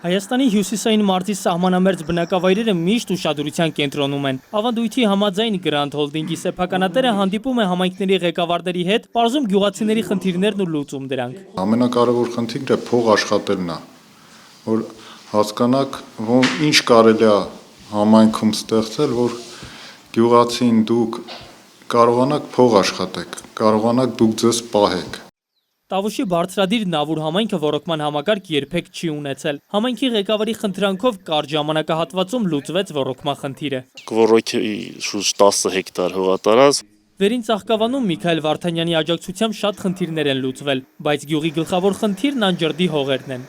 Հայաստանի հյուսիսային մարզի սահմանամերձ բնակավայրերը միշտ ուշադրության կենտրոնում են։ Ավանդույթի համաձայն Grand Holding-ի սեփականատերը հանդիպում է համայնքների ղեկավարների հետ, պարզում գյուղացիների խնդիրներն ու լուծում դրանք։ Ամենակարևոր խնդիրը փող աշխատելն է, որ հասկանաք, որ ինչ կարելի է համայնքում ստեղծել, որ գյուղացին դուք կարողանաք փող աշխատեք, կարողանաք դուք ձեզ պահեք։ Տավուշի բարձրադիր Նավուր համայնքը ոռոգման համակարգ երբեք չի ունեցել։ Համայնքի ղեկավարի խնդրանքով կարճ ժամանակահատվածում լուծվեց ոռոգման խնդիրը։ Կոռոկի շուրջ 10 հեկտար հողատարած։ Վերին Ծաղկավանում Միքայել Վարդանյանի աջակցությամբ շատ խնդիրներ են լուծվել, բայց գյուղի գլխավոր խնդիրն անջրդի հողերն են։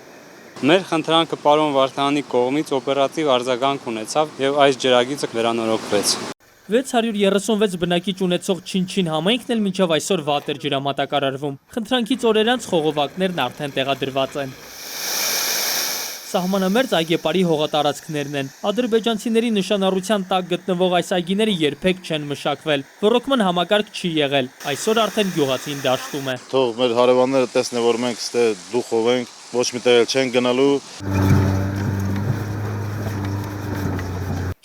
Մեր խնդրանքը պարոն Վարդանյանի կողմից օպերատիվ արձագանք ունեցավ եւ այս ջրագիծը վերանորոգվեց։ 636 բնակիչ ունեցող Չինչին համայնքն էլ մինչև այսօր վատ էր ջրամատակարարվում։ Խնդրանքից օրեր անց խողովակներն արդեն տեղադրված են։ Սահմանամերձ այգեպարի հողատարածքներն են։ Ադրբեջանցիների նշանառության տակ գտնվող այս այգիները երբեք չեն մշակվել։ Ոռոգման համակարգ չի եղել։ Այսօր արդեն գյուղացին դաշտում է։ Թող մեր հարևանները տեսնեն, որ մենք ստե դուխով ենք, ոչ մի տեղ չեն գնալու։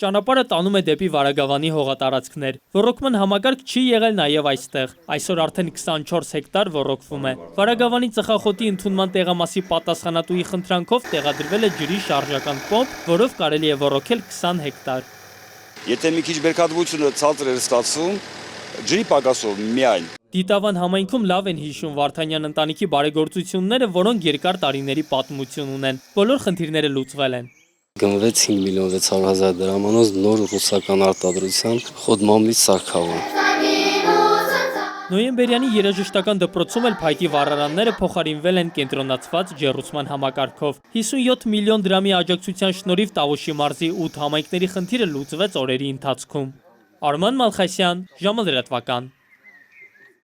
Ճանապարհը տանում է դեպի Վարագավանի հողատարածքներ։ Ոռոգման համակարգ չի եղել նաև այստեղ։ Այսօր արդեն 24 հեկտար ոռոգվում է։ Վարագավանի ծխախոտի ընդունման տեղամասի պատասխանատուի խնդրանքով տեղադրվել է ջրի շարժական պոմպ, որով կարելի է ոռոգել 20 հեկտար։ Եթե մի քիչ բերքատվությունը ցածր էր ստացվում, ջրի պակասով միայն։ Դիտավան համայնքում լավ են հիշում Վարդանյան ընտանիքի բարեգործությունները, որոնք երկար տարիների պատմություն ունեն։ Բոլոր խնդիրները լուծվել են։ Գնվեց 5 միլիոն 600 հազար դրամանոց նոր ռուսական արտադրության խոդմամլի սարքավոր։ Նոյեմբերյանի երաժշտական դպրոցում էլ փայտի վառարանները փոխարինվել են կենտրոնացված ջեռուցման համակարգով։ 57 միլիոն դրամի աջակցության շնորհիվ Տավուշի մարզի 8 համայնքների խնդիրը լուծվեց օրերի ընթացքում։ Արման Մալխասյան, ժամը լրատվական։